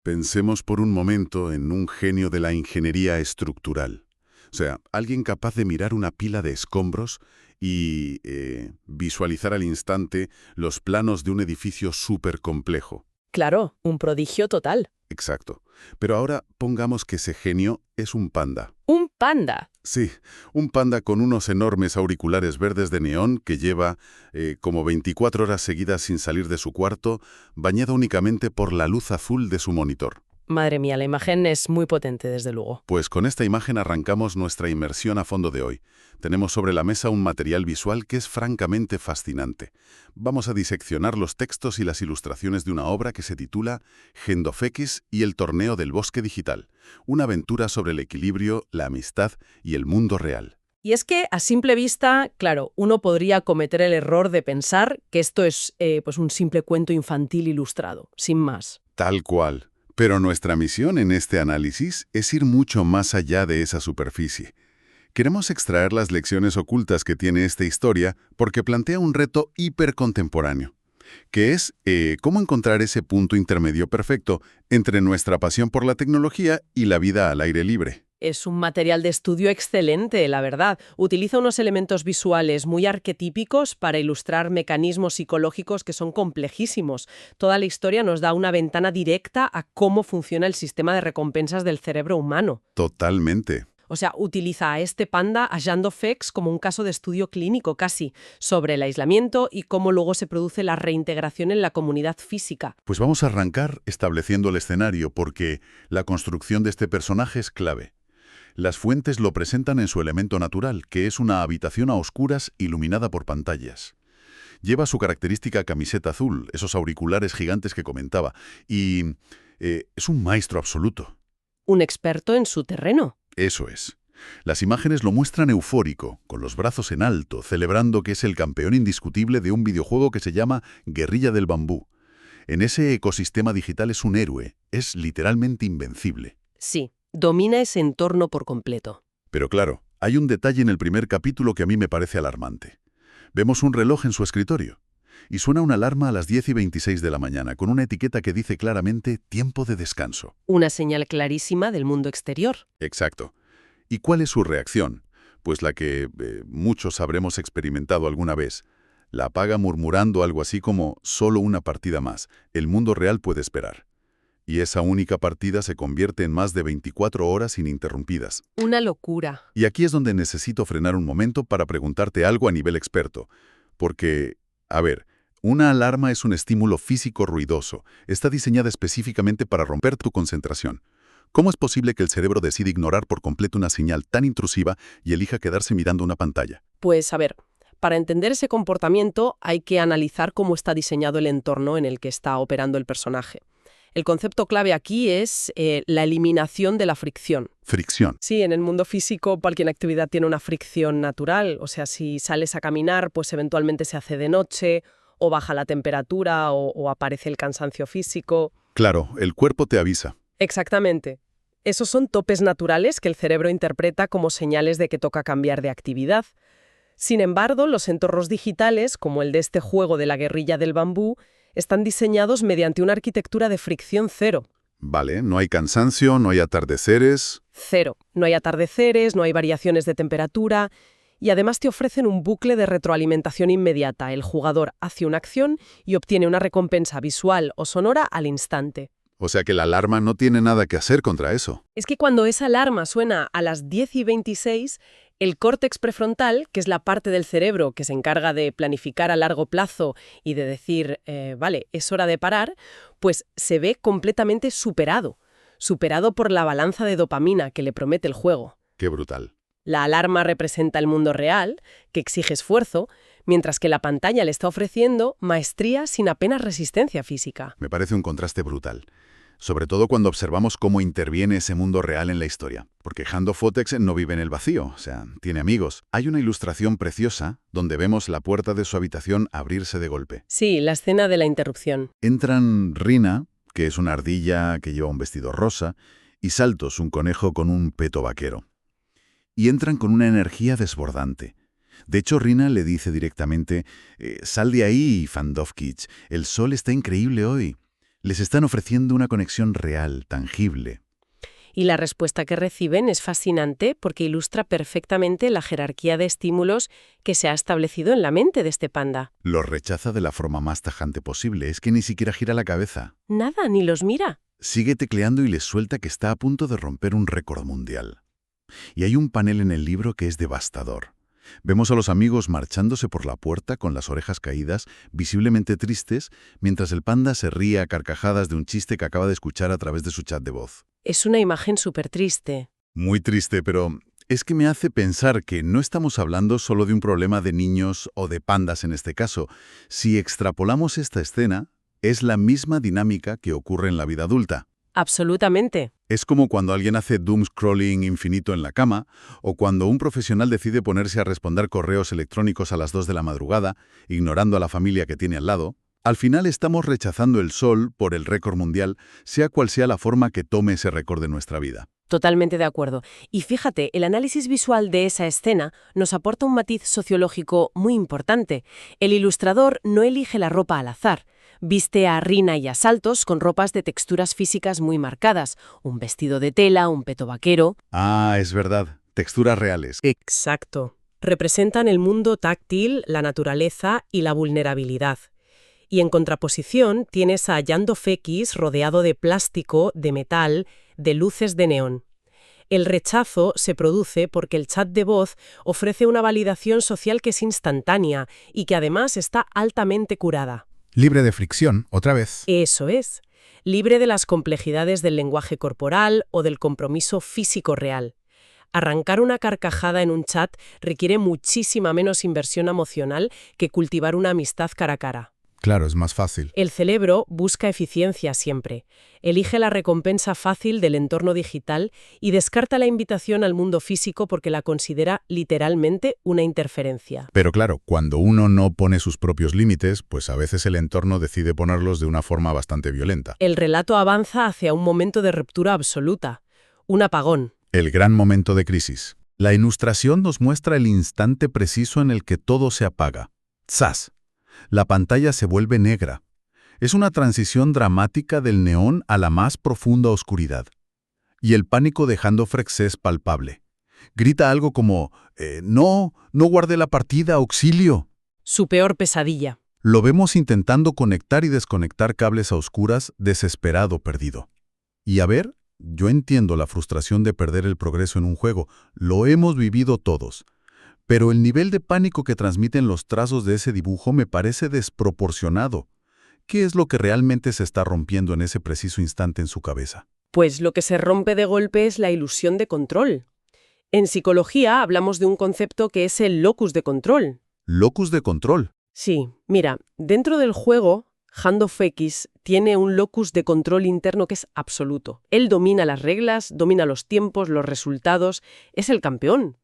Pensemos por un momento en un genio de la ingeniería estructural. O sea, alguien capaz de mirar una pila de escombros y visualizar al instante los planos de un edificio súper complejo. Claro, un prodigio total. Exacto. Pero ahora pongamos que ese genio es un panda. ¡Un panda! Sí, un panda con unos enormes auriculares verdes de neón que lleva como 24 horas seguidas sin salir de su cuarto, bañado únicamente por la luz azul de su monitor. Madre mía, la imagen es muy potente, desde luego. Pues con esta imagen arrancamos nuestra inmersión a fondo de hoy. Tenemos sobre la mesa un material visual que es francamente fascinante. Vamos a diseccionar los textos y las ilustraciones de una obra que se titula Gendofekis y el torneo del bosque digital, una aventura sobre el equilibrio, la amistad y el mundo real. Y es que, a simple vista, claro, uno podría cometer el error de pensar que esto es pues un simple cuento infantil ilustrado, sin más. Tal cual. Pero nuestra misión en este análisis es ir mucho más allá de esa superficie. Queremos extraer las lecciones ocultas que tiene esta historia porque plantea un reto hipercontemporáneo, que es cómo encontrar ese punto intermedio perfecto entre nuestra pasión por la tecnología y la vida al aire libre. Es un material de estudio excelente, la verdad. Utiliza unos elementos visuales muy arquetípicos para ilustrar mecanismos psicológicos que son complejísimos. Toda la historia nos da una ventana directa a cómo funciona el sistema de recompensas del cerebro humano. Totalmente. O sea, utiliza a este panda, a Gendofex, como un caso de estudio clínico casi, sobre el aislamiento y cómo luego se produce la reintegración en la comunidad física. Pues vamos a arrancar estableciendo el escenario porque la construcción de este personaje es clave. Las fuentes lo presentan en su elemento natural, que es una habitación a oscuras iluminada por pantallas. Lleva su característica camiseta azul, esos auriculares gigantes que comentaba, y es un maestro absoluto. Un experto en su terreno. Eso es. Las imágenes lo muestran eufórico, con los brazos en alto, celebrando que es el campeón indiscutible de un videojuego que se llama Guerrilla del Bambú. En ese ecosistema digital es un héroe, es literalmente invencible. Sí, domina ese entorno por completo. Pero claro, hay un detalle en el primer capítulo que a mí me parece alarmante. Vemos un reloj en su escritorio y suena una alarma a las 10:26 de la mañana con una etiqueta que dice claramente tiempo de descanso. Una señal clarísima del mundo exterior. Exacto. ¿Y cuál es su reacción? Pues la que muchos habremos experimentado alguna vez. La apaga murmurando algo así como solo una partida más. El mundo real puede esperar. Y esa única partida se convierte en más de 24 horas ininterrumpidas. Una locura. Y aquí es donde necesito frenar un momento para preguntarte algo a nivel experto. Porque, a ver, una alarma es un estímulo físico ruidoso. Está diseñada específicamente para romper tu concentración. ¿Cómo es posible que el cerebro decida ignorar por completo una señal tan intrusiva y elija quedarse mirando una pantalla? Pues a ver, para entender ese comportamiento hay que analizar cómo está diseñado el entorno en el que está operando el personaje. El concepto clave aquí es la eliminación de la fricción. Fricción. Sí, en el mundo físico cualquier actividad tiene una fricción natural. O sea, si sales a caminar, pues eventualmente se hace de noche, o baja la temperatura, o aparece el cansancio físico. Claro, el cuerpo te avisa. Exactamente. Esos son topes naturales que el cerebro interpreta como señales de que toca cambiar de actividad. Sin embargo, los entornos digitales, como el de este juego de la guerrilla del bambú, están diseñados mediante una arquitectura de fricción cero. Vale, no hay cansancio, no hay atardeceres. Cero. No hay atardeceres, no hay variaciones de temperatura y además te ofrecen un bucle de retroalimentación inmediata. El jugador hace una acción y obtiene una recompensa visual o sonora al instante. O sea que la alarma no tiene nada que hacer contra eso. Es que cuando esa alarma suena a las 10:26, el córtex prefrontal, que es la parte del cerebro que se encarga de planificar a largo plazo y de decir, vale, es hora de parar, pues se ve completamente superado por la balanza de dopamina que le promete el juego. Qué brutal. La alarma representa el mundo real, que exige esfuerzo, mientras que la pantalla le está ofreciendo maestría sin apenas resistencia física. Me parece un contraste brutal. Sobre todo cuando observamos cómo interviene ese mundo real en la historia. Porque Gendofex no vive en el vacío, o sea, tiene amigos. Hay una ilustración preciosa donde vemos la puerta de su habitación abrirse de golpe. Sí, la escena de la interrupción. Entran Rina, que es una ardilla que lleva un vestido rosa, y Saltos, un conejo con un peto vaquero. Y entran con una energía desbordante. De hecho, Rina le dice directamente, sal de ahí, Gendofex, el sol está increíble hoy. Les están ofreciendo una conexión real, tangible. Y la respuesta que reciben es fascinante porque ilustra perfectamente la jerarquía de estímulos que se ha establecido en la mente de este panda. Los rechaza de la forma más tajante posible, es que ni siquiera gira la cabeza. Nada, ni los mira. Sigue tecleando y les suelta que está a punto de romper un récord mundial. Y hay un panel en el libro que es devastador. Vemos a los amigos marchándose por la puerta con las orejas caídas, visiblemente tristes, mientras el panda se ríe a carcajadas de un chiste que acaba de escuchar a través de su chat de voz. Es una imagen súper triste. Muy triste, pero es que me hace pensar que no estamos hablando solo de un problema de niños o de pandas en este caso. Si extrapolamos esta escena, es la misma dinámica que ocurre en la vida adulta. Absolutamente. Es como cuando alguien hace doom scrolling infinito en la cama, o cuando un profesional decide ponerse a responder correos electrónicos a las 2 de la madrugada, ignorando a la familia que tiene al lado. Al final estamos rechazando el sol por el récord mundial, sea cual sea la forma que tome ese récord de nuestra vida. Totalmente de acuerdo. Y fíjate, el análisis visual de esa escena nos aporta un matiz sociológico muy importante. El ilustrador no elige la ropa al azar. Viste a Rina y a Saltos con ropas de texturas físicas muy marcadas, un vestido de tela, un peto vaquero. Ah, es verdad. Texturas reales. Exacto. Representan el mundo táctil, la naturaleza y la vulnerabilidad. Y en contraposición tienes a Yando Fekis rodeado de plástico, de metal, de luces de neón. El rechazo se produce porque el chat de voz ofrece una validación social que es instantánea y que además está altamente curada. Libre de fricción, otra vez. Eso es, libre de las complejidades del lenguaje corporal o del compromiso físico real. Arrancar una carcajada en un chat requiere muchísima menos inversión emocional que cultivar una amistad cara a cara. Claro, es más fácil. El cerebro busca eficiencia siempre. Elige la recompensa fácil del entorno digital y descarta la invitación al mundo físico porque la considera literalmente una interferencia. Pero claro, cuando uno no pone sus propios límites, pues a veces el entorno decide ponerlos de una forma bastante violenta. El relato avanza hacia un momento de ruptura absoluta, un apagón. El gran momento de crisis. La ilustración nos muestra el instante preciso en el que todo se apaga. ¡Zas! La pantalla se vuelve negra. Es una transición dramática del neón a la más profunda oscuridad. Y el pánico de Handofrex es palpable. Grita algo como, no guardé la partida, auxilio. Su peor pesadilla. Lo vemos intentando conectar y desconectar cables a oscuras, desesperado, perdido. Y a ver, yo entiendo la frustración de perder el progreso en un juego. Lo hemos vivido todos. Pero el nivel de pánico que transmiten los trazos de ese dibujo me parece desproporcionado. ¿Qué es lo que realmente se está rompiendo en ese preciso instante en su cabeza? Pues lo que se rompe de golpe es la ilusión de control. En psicología hablamos de un concepto que es el locus de control. Locus de control. Sí, mira, dentro del juego, Handofekis tiene un locus de control interno que es absoluto. Él domina las reglas, domina los tiempos, los resultados, es el campeón.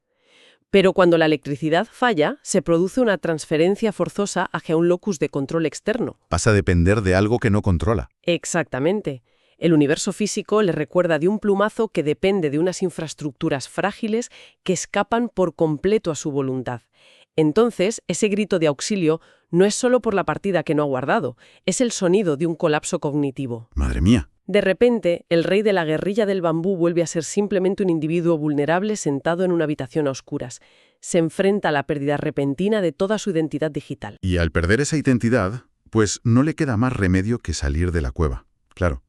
Pero cuando la electricidad falla, se produce una transferencia forzosa hacia un locus de control externo. Pasa a depender de algo que no controla. Exactamente. El universo físico le recuerda de un plumazo que depende de unas infraestructuras frágiles que escapan por completo a su voluntad. Entonces, ese grito de auxilio no es solo por la partida que no ha guardado, es el sonido de un colapso cognitivo. Madre mía. De repente, el rey de la guerrilla del bambú vuelve a ser simplemente un individuo vulnerable sentado en una habitación a oscuras. Se enfrenta a la pérdida repentina de toda su identidad digital. Y al perder esa identidad, pues no le queda más remedio que salir de la cueva. Claro.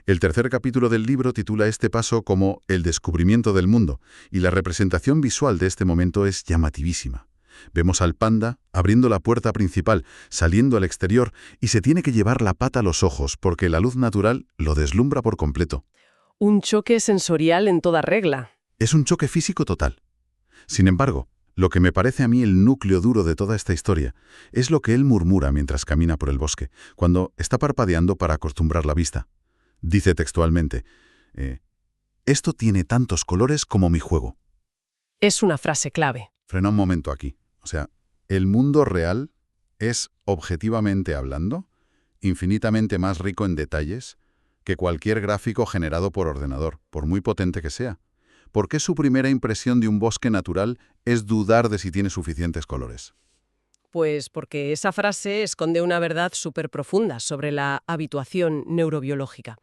El tercer capítulo del libro titula este paso como El descubrimiento del mundo, y la representación visual de este momento es llamativísima. Vemos al panda abriendo la puerta principal, saliendo al exterior, y se tiene que llevar la pata a los ojos porque la luz natural lo deslumbra por completo. Un choque sensorial en toda regla. Es un choque físico total. Sin embargo, lo que me parece a mí el núcleo duro de toda esta historia es lo que él murmura mientras camina por el bosque, cuando está parpadeando para acostumbrar la vista. Dice textualmente, esto tiene tantos colores como mi juego. Es una frase clave. Frena un momento aquí. O sea, el mundo real es, objetivamente hablando, infinitamente más rico en detalles que cualquier gráfico generado por ordenador, por muy potente que sea. ¿Por qué su primera impresión de un bosque natural es dudar de si tiene suficientes colores? Pues porque esa frase esconde una verdad súper profunda sobre la habituación neurobiológica.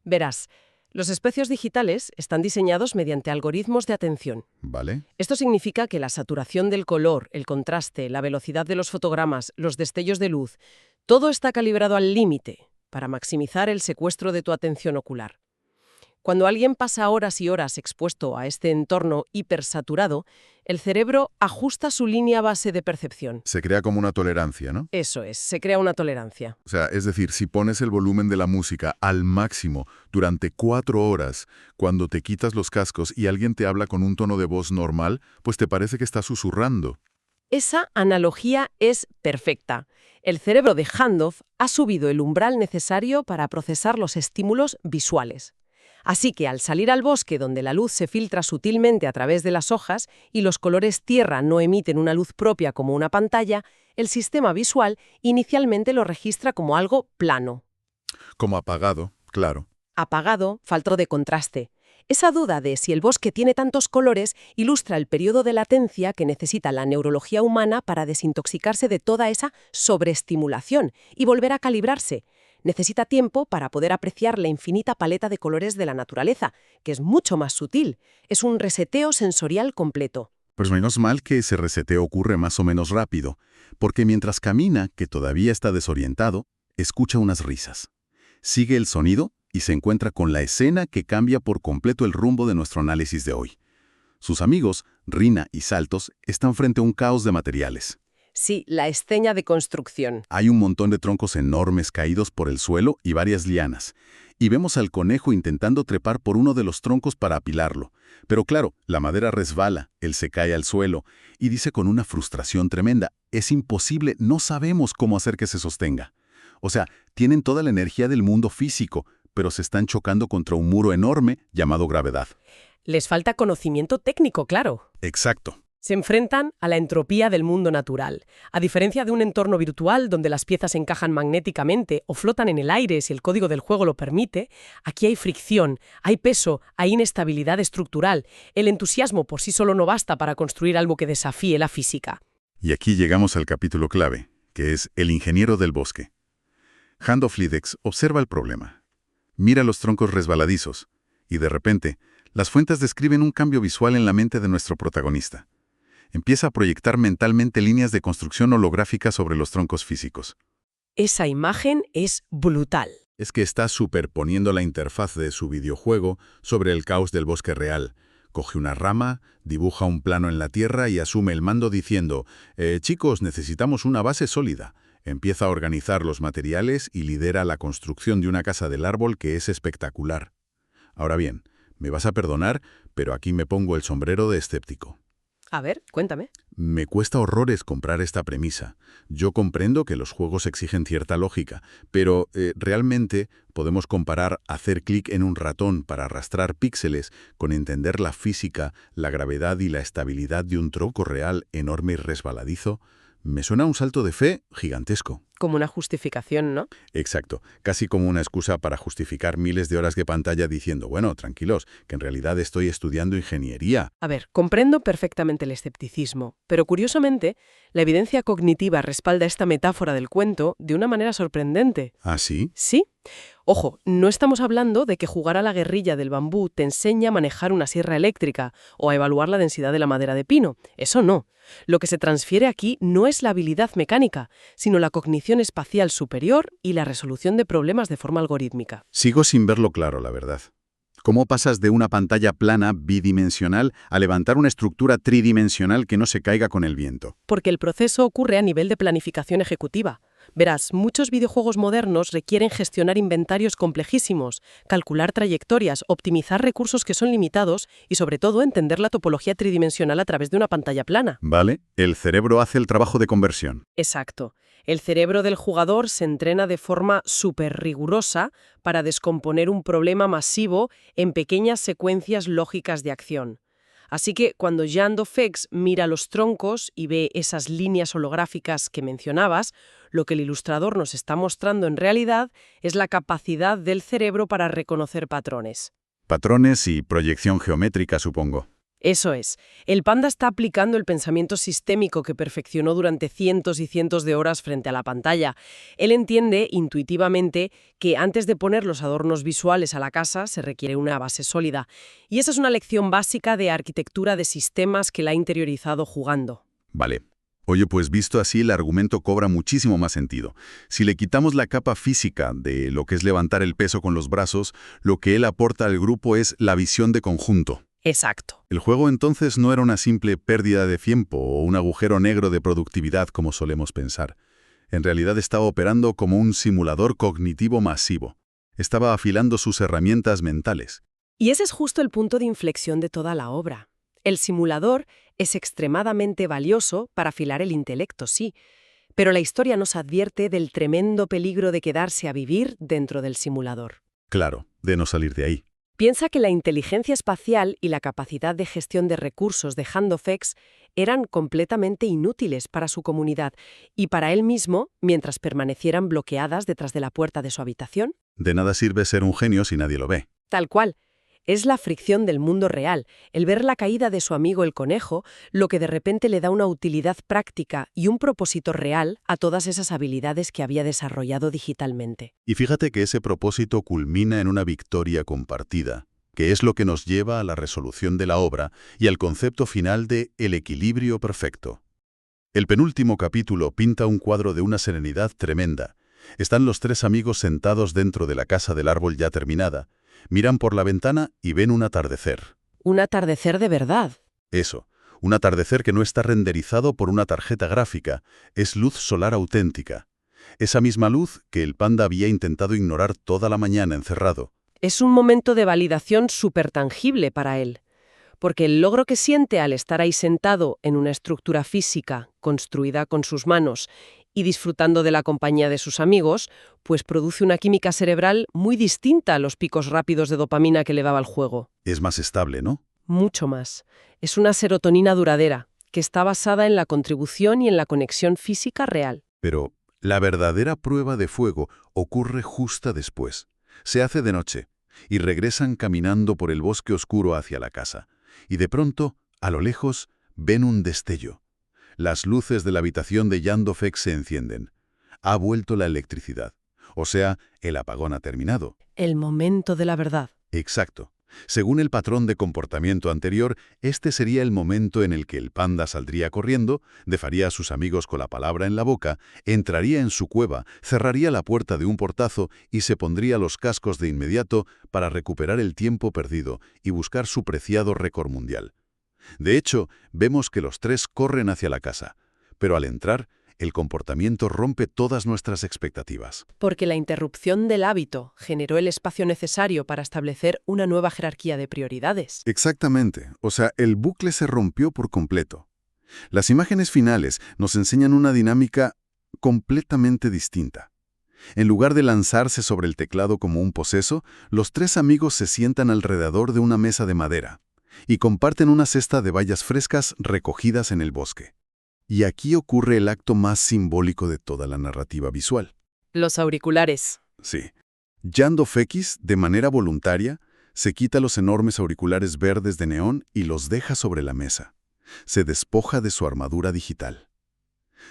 Verás, los especios digitales están diseñados mediante algoritmos de atención. ¿Vale? Esto significa que la saturación del color, el contraste, la velocidad de los fotogramas, los destellos de luz, todo está calibrado al límite para maximizar el secuestro de tu atención ocular. Cuando alguien pasa horas y horas expuesto a este entorno hipersaturado, el cerebro ajusta su línea base de percepción. Se crea como una tolerancia, ¿no? Eso es, se crea una tolerancia. O sea, es decir, si pones el volumen de la música al máximo durante 4 horas, cuando te quitas los cascos y alguien te habla con un tono de voz normal, pues te parece que está susurrando. Esa analogía es perfecta. El cerebro de Handoff ha subido el umbral necesario para procesar los estímulos visuales. Así que al salir al bosque donde la luz se filtra sutilmente a través de las hojas y los colores tierra no emiten una luz propia como una pantalla, el sistema visual inicialmente lo registra como algo plano. Como apagado, claro. Apagado, falto de contraste. Esa duda de si el bosque tiene tantos colores ilustra el periodo de latencia que necesita la neurología humana para desintoxicarse de toda esa sobreestimulación y volver a calibrarse. Necesita tiempo para poder apreciar la infinita paleta de colores de la naturaleza, que es mucho más sutil. Es un reseteo sensorial completo. Pues menos mal que ese reseteo ocurre más o menos rápido, porque mientras camina, que todavía está desorientado, escucha unas risas. Sigue el sonido y se encuentra con la escena que cambia por completo el rumbo de nuestro análisis de hoy. Sus amigos, Rina y Saltos, están frente a un caos de materiales. Sí, la escena de construcción. Hay un montón de troncos enormes caídos por el suelo y varias lianas. Y vemos al conejo intentando trepar por uno de los troncos para apilarlo. Pero claro, la madera resbala, él se cae al suelo y dice con una frustración tremenda, es imposible, no sabemos cómo hacer que se sostenga. O sea, tienen toda la energía del mundo físico, pero se están chocando contra un muro enorme llamado gravedad. Les falta conocimiento técnico, claro. Exacto. Se enfrentan a la entropía del mundo natural. A diferencia de un entorno virtual donde las piezas encajan magnéticamente o flotan en el aire si el código del juego lo permite, aquí hay fricción, hay peso, hay inestabilidad estructural. El entusiasmo por sí solo no basta para construir algo que desafíe la física. Y aquí llegamos al capítulo clave, que es el ingeniero del bosque. Handoff Lidex observa el problema. Mira los troncos resbaladizos, y de repente, las fuentes describen un cambio visual en la mente de nuestro protagonista. Empieza a proyectar mentalmente líneas de construcción holográfica sobre los troncos físicos. Esa imagen es brutal. Es que está superponiendo la interfaz de su videojuego sobre el caos del bosque real. Coge una rama, dibuja un plano en la tierra y asume el mando diciendo, chicos, necesitamos una base sólida. Empieza a organizar los materiales y lidera la construcción de una casa del árbol que es espectacular. Ahora bien, me vas a perdonar, pero aquí me pongo el sombrero de escéptico. A ver, cuéntame. Me cuesta horrores comprar esta premisa. Yo comprendo que los juegos exigen cierta lógica, pero ¿realmente podemos comparar hacer clic en un ratón para arrastrar píxeles con entender la física, la gravedad y la estabilidad de un tronco real enorme y resbaladizo? Me suena un salto de fe gigantesco. Como una justificación, ¿no? Exacto, casi como una excusa para justificar miles de horas de pantalla diciendo, bueno, tranquilos, que en realidad estoy estudiando ingeniería. A ver, comprendo perfectamente el escepticismo, pero curiosamente, la evidencia cognitiva respalda esta metáfora del cuento de una manera sorprendente. ¿Ah, sí? ¿Sí? Ojo, no estamos hablando de que jugar a la guerrilla del bambú te enseña a manejar una sierra eléctrica o a evaluar la densidad de la madera de pino. Eso no. Lo que se transfiere aquí no es la habilidad mecánica, sino la cognición espacial superior y la resolución de problemas de forma algorítmica. Sigo sin verlo claro, la verdad. ¿Cómo pasas de una pantalla plana bidimensional a levantar una estructura tridimensional que no se caiga con el viento? Porque el proceso ocurre a nivel de planificación ejecutiva. Verás, muchos videojuegos modernos requieren gestionar inventarios complejísimos, calcular trayectorias, optimizar recursos que son limitados y, sobre todo, entender la topología tridimensional a través de una pantalla plana. Vale, el cerebro hace el trabajo de conversión. Exacto. El cerebro del jugador se entrena de forma súper rigurosa para descomponer un problema masivo en pequeñas secuencias lógicas de acción. Así que cuando Jan Dofex mira los troncos y ve esas líneas holográficas que mencionabas, lo que el ilustrador nos está mostrando en realidad es la capacidad del cerebro para reconocer patrones. Patrones y proyección geométrica, supongo. Eso es. El panda está aplicando el pensamiento sistémico que perfeccionó durante cientos y cientos de horas frente a la pantalla. Él entiende intuitivamente que antes de poner los adornos visuales a la casa se requiere una base sólida. Y esa es una lección básica de arquitectura de sistemas que la ha interiorizado jugando. Vale. Oye, pues visto así, el argumento cobra muchísimo más sentido. Si le quitamos la capa física de lo que es levantar el peso con los brazos, lo que él aporta al grupo es la visión de conjunto. Exacto. El juego entonces no era una simple pérdida de tiempo o un agujero negro de productividad como solemos pensar. En realidad estaba operando como un simulador cognitivo masivo. Estaba afilando sus herramientas mentales. Y ese es justo el punto de inflexión de toda la obra. El simulador es extremadamente valioso para afilar el intelecto, sí, pero la historia nos advierte del tremendo peligro de quedarse a vivir dentro del simulador. Claro, de no salir de ahí. Piensa que la inteligencia espacial y la capacidad de gestión de recursos de HandofX eran completamente inútiles para su comunidad y para él mismo mientras permanecieran bloqueadas detrás de la puerta de su habitación. De nada sirve ser un genio si nadie lo ve. Tal cual. Es la fricción del mundo real, el ver la caída de su amigo el conejo, lo que de repente le da una utilidad práctica y un propósito real a todas esas habilidades que había desarrollado digitalmente. Y fíjate que ese propósito culmina en una victoria compartida, que es lo que nos lleva a la resolución de la obra y al concepto final de el equilibrio perfecto. El penúltimo capítulo pinta un cuadro de una serenidad tremenda. Están los tres amigos sentados dentro de la casa del árbol ya terminada, miran por la ventana y ven un atardecer. Un atardecer de verdad. Eso, un atardecer que no está renderizado por una tarjeta gráfica, es luz solar auténtica. Esa misma luz que el panda había intentado ignorar toda la mañana encerrado. Es un momento de validación súper tangible para él, porque el logro que siente al estar ahí sentado en una estructura física construida con sus manos y disfrutando de la compañía de sus amigos, pues produce una química cerebral muy distinta a los picos rápidos de dopamina que le daba el juego. Es más estable, ¿no? Mucho más. Es una serotonina duradera, que está basada en la contribución y en la conexión física real. Pero la verdadera prueba de fuego ocurre justo después. Se hace de noche, y regresan caminando por el bosque oscuro hacia la casa. Y de pronto, a lo lejos, ven un destello. Las luces de la habitación de HandofX se encienden. Ha vuelto la electricidad. O sea, el apagón ha terminado. El momento de la verdad. Exacto. Según el patrón de comportamiento anterior, este sería el momento en el que el panda saldría corriendo, dejaría a sus amigos con la palabra en la boca, entraría en su cueva, cerraría la puerta de un portazo y se pondría los cascos de inmediato para recuperar el tiempo perdido y buscar su preciado récord mundial. De hecho, vemos que los tres corren hacia la casa, pero al entrar, el comportamiento rompe todas nuestras expectativas. Porque la interrupción del hábito generó el espacio necesario para establecer una nueva jerarquía de prioridades. Exactamente. O sea, el bucle se rompió por completo. Las imágenes finales nos enseñan una dinámica completamente distinta. En lugar de lanzarse sobre el teclado como un poseso, los tres amigos se sientan alrededor de una mesa de madera y comparten una cesta de bayas frescas recogidas en el bosque. Y aquí ocurre el acto más simbólico de toda la narrativa visual. Los auriculares. Sí. HandofX, de manera voluntaria, se quita los enormes auriculares verdes de neón y los deja sobre la mesa. Se despoja de su armadura digital.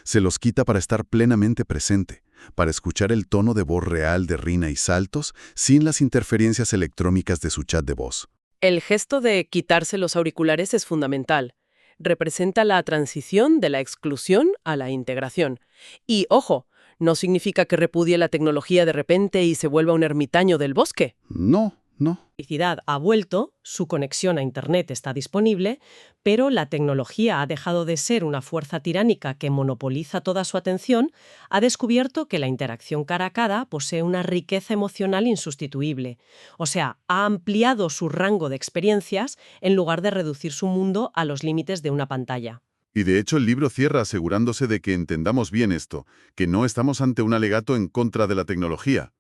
Se los quita para estar plenamente presente, para escuchar el tono de voz real de rina y saltos sin las interferencias electrónicas de su chat de voz. El gesto de quitarse los auriculares es fundamental. Representa la transición de la exclusión a la integración. Y, ojo, no significa que repudie la tecnología de repente y se vuelva un ermitaño del bosque. No. La electricidad ha vuelto, su conexión a Internet está disponible, pero la tecnología ha dejado de ser una fuerza tiránica que monopoliza toda su atención, ha descubierto que la interacción cara a cara posee una riqueza emocional insustituible. O sea, ha ampliado su rango de experiencias en lugar de reducir su mundo a los límites de una pantalla. Y de hecho el libro cierra asegurándose de que entendamos bien esto, que no estamos ante un alegato en contra de la tecnología.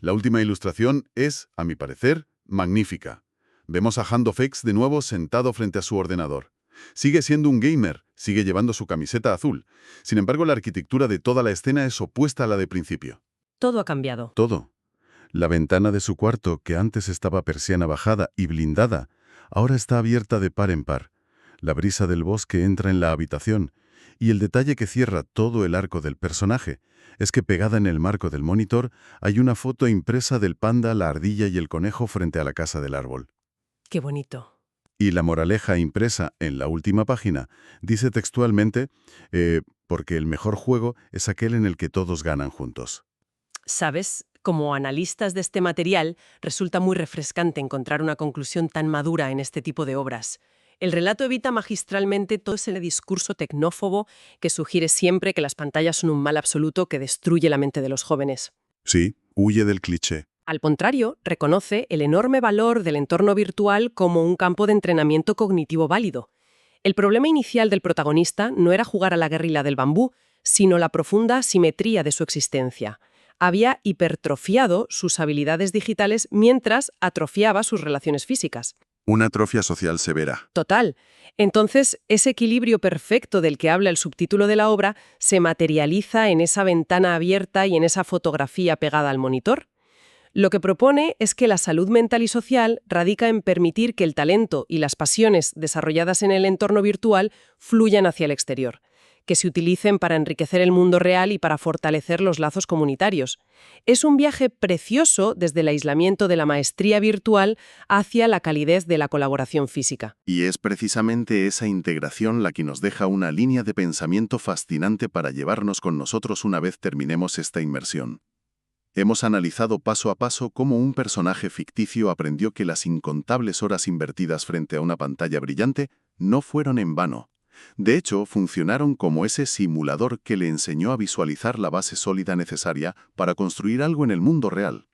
La última ilustración es, a mi parecer, magnífica. Vemos a HandofX de nuevo sentado frente a su ordenador. Sigue siendo un gamer, sigue llevando su camiseta azul. Sin embargo, la arquitectura de toda la escena es opuesta a la de principio. Todo ha cambiado. Todo. La ventana de su cuarto, que antes estaba persiana bajada y blindada, ahora está abierta de par en par. La brisa del bosque entra en la habitación, y el detalle que cierra todo el arco del personaje es que pegada en el marco del monitor hay una foto impresa del panda, la ardilla y el conejo frente a la casa del árbol. Qué bonito. Y la moraleja impresa en la última página dice textualmente, porque el mejor juego es aquel en el que todos ganan juntos. ¿Sabes? Como analistas de este material, resulta muy refrescante encontrar una conclusión tan madura en este tipo de obras. El relato evita magistralmente todo ese discurso tecnófobo que sugiere siempre que las pantallas son un mal absoluto que destruye la mente de los jóvenes. Sí, huye del cliché. Al contrario, reconoce el enorme valor del entorno virtual como un campo de entrenamiento cognitivo válido. El problema inicial del protagonista no era jugar a la guerrilla del bambú, sino la profunda asimetría de su existencia. Había hipertrofiado sus habilidades digitales mientras atrofiaba sus relaciones físicas. Una atrofia social severa. Total. Entonces, ese equilibrio perfecto del que habla el subtítulo de la obra se materializa en esa ventana abierta y en esa fotografía pegada al monitor. Lo que propone es que la salud mental y social radica en permitir que el talento y las pasiones desarrolladas en el entorno virtual fluyan hacia el exterior, que se utilicen para enriquecer el mundo real y para fortalecer los lazos comunitarios. Es un viaje precioso desde el aislamiento de la maestría virtual hacia la calidez de la colaboración física. Y es precisamente esa integración la que nos deja una línea de pensamiento fascinante para llevarnos con nosotros una vez terminemos esta inmersión. Hemos analizado paso a paso cómo un personaje ficticio aprendió que las incontables horas invertidas frente a una pantalla brillante no fueron en vano. De hecho, funcionaron como ese simulador que le enseñó a visualizar la base sólida necesaria para construir algo en el mundo real.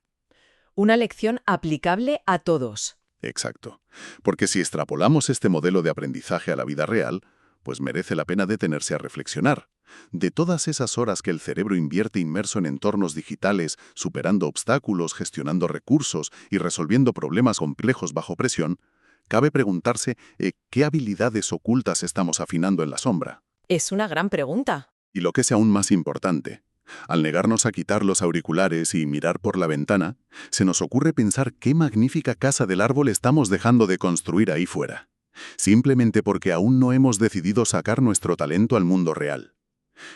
Una lección aplicable a todos. Exacto. Porque si extrapolamos este modelo de aprendizaje a la vida real, pues merece la pena detenerse a reflexionar. De todas esas horas que el cerebro invierte inmerso en entornos digitales, superando obstáculos, gestionando recursos y resolviendo problemas complejos bajo presión, cabe preguntarse qué habilidades ocultas estamos afinando en la sombra. Es una gran pregunta. Y lo que es aún más importante, al negarnos a quitar los auriculares y mirar por la ventana, se nos ocurre pensar qué magnífica casa del árbol estamos dejando de construir ahí fuera, simplemente porque aún no hemos decidido sacar nuestro talento al mundo real.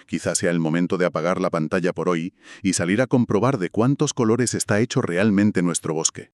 Quizás sea el momento de apagar la pantalla por hoy y salir a comprobar de cuántos colores está hecho realmente nuestro bosque.